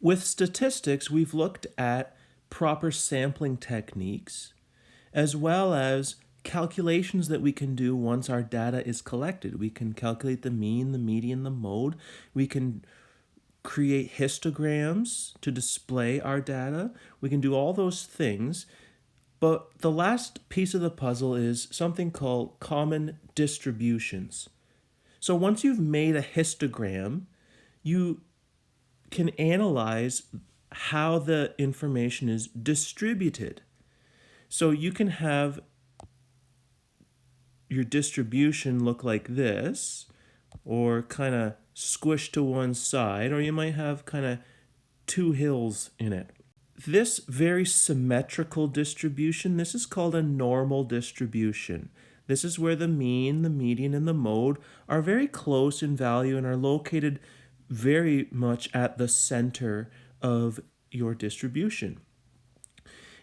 With statistics, we've looked at proper sampling techniques, as well as calculations that we can do once our data is collected. We can calculate the mean, the median, the mode. We can create histograms to display our data. We can do all those things. But the last piece of the puzzle is something called common distributions. So once you've made a histogram, you can analyze how the information is distributed. So you can have your distribution look like this, or kind of squished to one side, or you might have kind of two hills in it. This very symmetrical distribution, this is called a normal distribution. This is where the mean, the median, and the mode are very close in value and are located very much at the center of your distribution.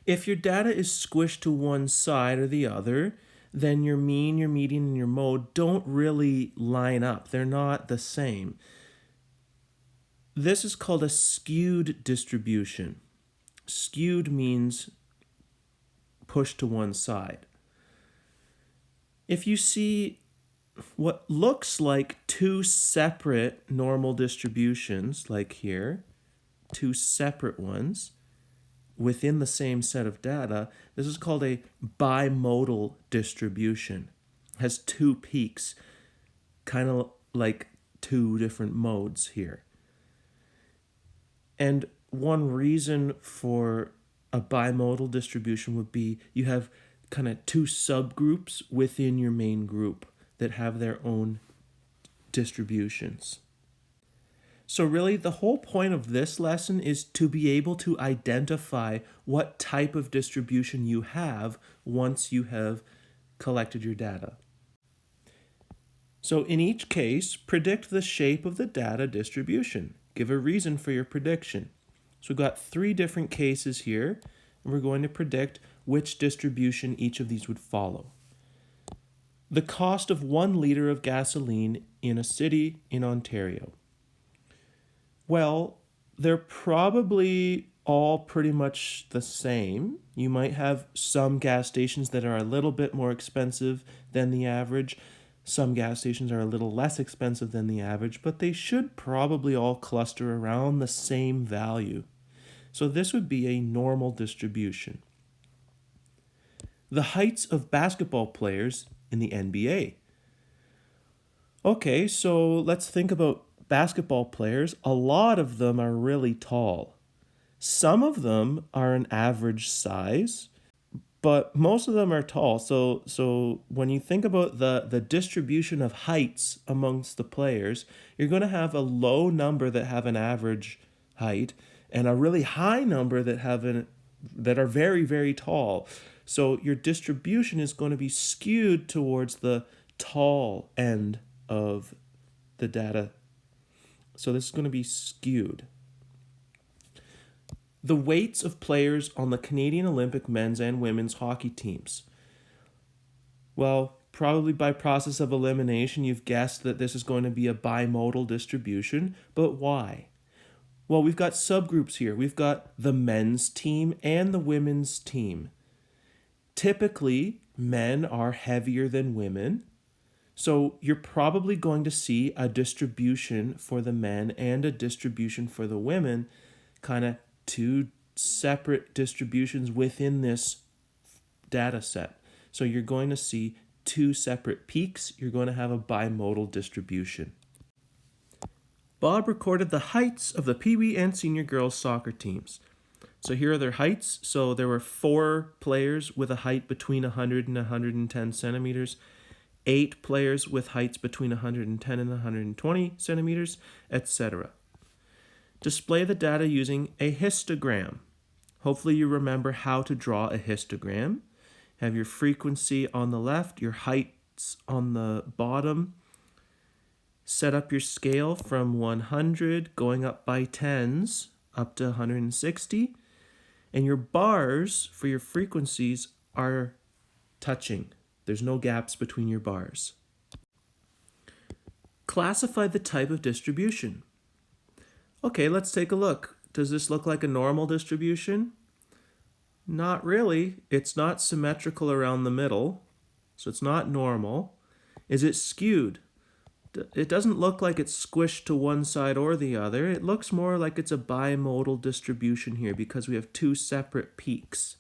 If your data is squished to one side or the other, then your mean, your median, and your mode don't really line up. They're not the same. This is called a skewed distribution. Skewed means pushed to one side. If you see what looks like two separate normal distributions, like here, two separate ones, within the same set of data, this is called a bimodal distribution. It has two peaks, kind of like two different modes here. And one reason for a bimodal distribution would be you have kind of two subgroups within your main group that have their own distributions. So really, the whole point of this lesson is to be able to identify what type of distribution you have once you have collected your data. So in each case, predict the shape of the data distribution. Give a reason for your prediction. So we've got 3 different cases here, and we're going to predict which distribution each of these would follow. The cost of 1 liter of gasoline in a city in Ontario. Well, they're probably all pretty much the same. You might have some gas stations that are a little bit more expensive than the average. Some gas stations are a little less expensive than the average, but they should probably all cluster around the same value. So this would be a normal distribution. The heights of basketball players in the NBA. Okay, so let's think about basketball players. A lot of them are really tall. Some of them are an average size, but most of them are tall. So when you think about the distribution of heights amongst the players, you're going to have a low number that have an average height and a really high number that are very, very tall. So your distribution is going to be skewed towards the tall end of the data. So this is going to be skewed. The weights of players on the Canadian Olympic men's and women's hockey teams. Well, probably by process of elimination, you've guessed that this is going to be a bimodal distribution, but why? Well, we've got subgroups here. We've got the men's team and the women's team. Typically, men are heavier than women. So you're probably going to see a distribution for the men and a distribution for the women, kind of 2 separate distributions within this data set. So you're going to see 2 separate peaks. You're going to have a bimodal distribution. Bob recorded the heights of the Pee Wee and senior girls soccer teams. So here are their heights. So there were 4 players with a height between 100 and 110 centimeters. 8 players with heights between 110 and 120 centimeters, etc. Display the data using a histogram. Hopefully you remember how to draw a histogram. Have your frequency on the left, your heights on the bottom. Set up your scale from 100 going up by tens up to 160. And your bars for your frequencies are touching. There's no gaps between your bars. Classify the type of distribution. Okay, let's take a look. Does this look like a normal distribution? Not really. It's not symmetrical around the middle, so it's not normal. Is it skewed? It doesn't look like it's squished to one side or the other. It looks more like it's a bimodal distribution here because we have two separate peaks.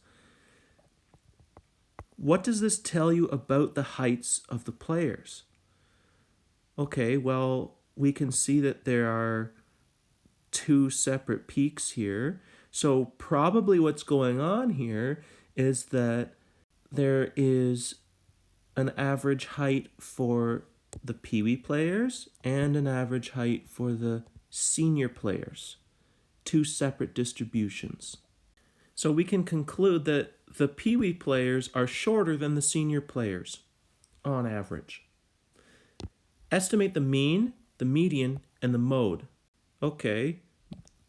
What does this tell you about the heights of the players? Okay, well, we can see that there are two separate peaks here. So probably what's going on here is that there is an average height for the peewee players and an average height for the senior players. Two separate distributions. So we can conclude that the peewee players are shorter than the senior players on average. Estimate the mean, the median, and the mode. Okay,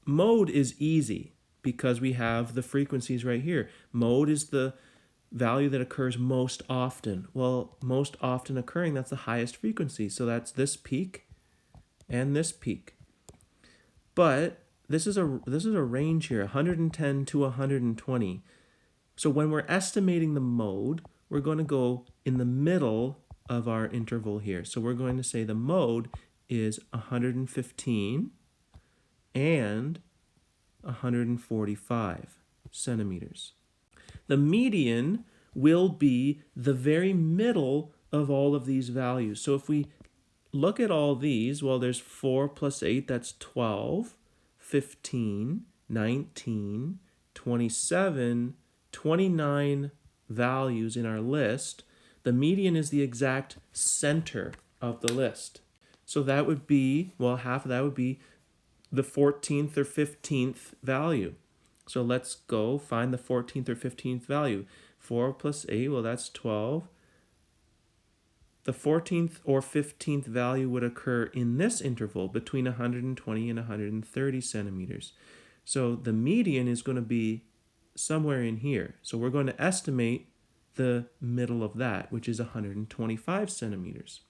mode is easy because we have the frequencies right here. Mode is the value that occurs most often. Well, most often occurring, that's the highest frequency. So that's this peak and this peak. But this is a range here, 110 to 120. So when we're estimating the mode, we're going to go in the middle of our interval here. So we're going to say the mode is 115 and 145 centimeters. The median will be the very middle of all of these values. So if we look at all these, well, there's 4 plus 8, that's 12, 15, 19, 27, 29 values in our list. The median is the exact center of the list. So that would be, well, half of that would be the 14th or 15th value. So let's go find the 14th or 15th value. 4 plus 8, well, that's 12. The 14th or 15th value would occur in this interval between 120 and 130 centimeters. So the median is going to be somewhere in here. So we're going to estimate the middle of that, which is 125 centimeters.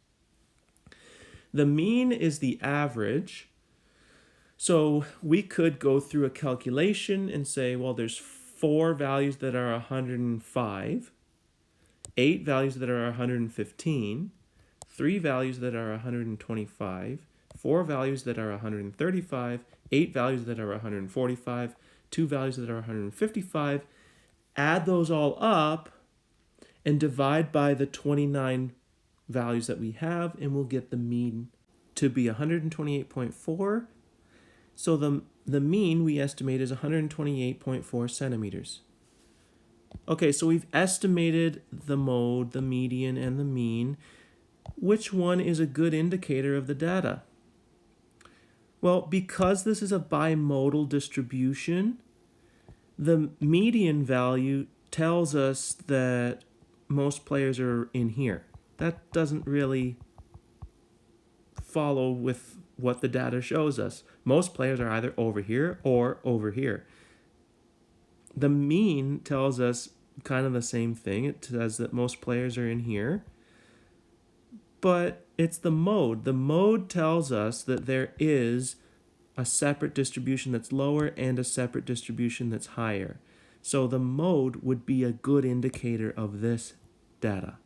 The mean is the average. So we could go through a calculation and say, well, there's 4 values that are 105, 8 values that are 115, 3 values that are 125, 4 values that are 135, 8 values that are 145, 2 values that are 155. Add those all up and divide by the 29 values that we have, and we'll get the mean to be 128.4. So the mean we estimate is 128.4 centimeters. Okay, so we've estimated the mode, the median, and the mean. Which one is a good indicator of the data? Well, because this is a bimodal distribution, the median value tells us that most players are in here. That doesn't really follow with what the data shows us. Most players are either over here or over here. The mean tells us kind of the same thing. It says that most players are in here. But it's the mode. The mode tells us that there is a separate distribution that's lower and a separate distribution that's higher. So the mode would be a good indicator of this data.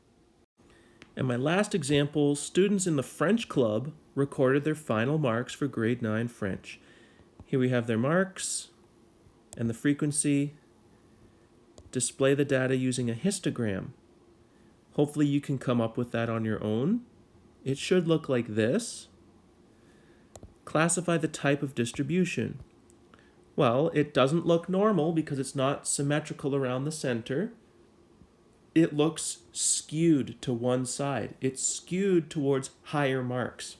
And my last example, students in the French club recorded their final marks for grade 9 French. Here we have their marks and the frequency. Display the data using a histogram. Hopefully you can come up with that on your own. It should look like this. Classify the type of distribution. Well, it doesn't look normal because it's not symmetrical around the center. It looks skewed to one side. It's skewed towards higher marks.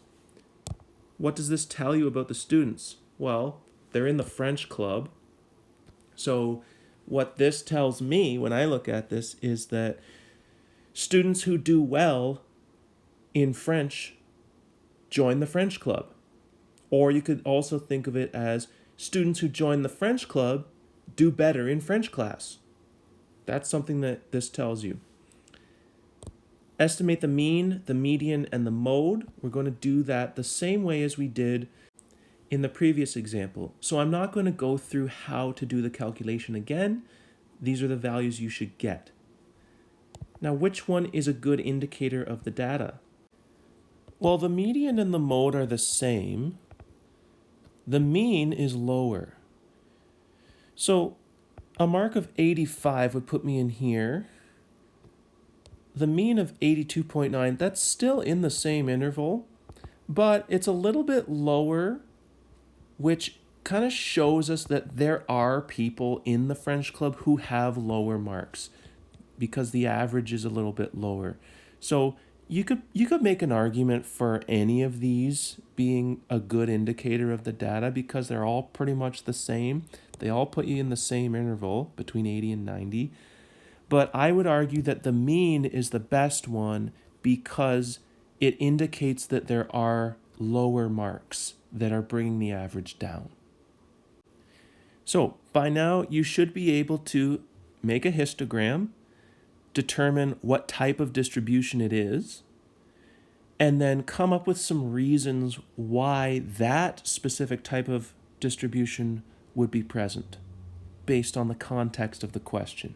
What does this tell you about the students? Well, they're in the French club. So what this tells me when I look at this is that students who do well in French join the French club. Or you could also think of it as students who join the French club do better in French class. That's something that this tells you. Estimate the mean, the median, and the mode. We're going to do that the same way as we did in the previous example. So I'm not going to go through how to do the calculation again. These are the values you should get. Now, which one is a good indicator of the data? Well, the median and the mode are the same. The mean is lower. So a mark of 85 would put me in here. The mean of 82.9, that's still in the same interval, but it's a little bit lower, which kind of shows us that there are people in the French club who have lower marks because the average is a little bit lower. So you could make an argument for any of these being a good indicator of the data because they're all pretty much the same. They all put you in the same interval between 80 and 90. But I would argue that the mean is the best one because it indicates that there are lower marks that are bringing the average down. So by now you should be able to make a histogram, determine what type of distribution it is, and then come up with some reasons why that specific type of distribution would be present based on the context of the question.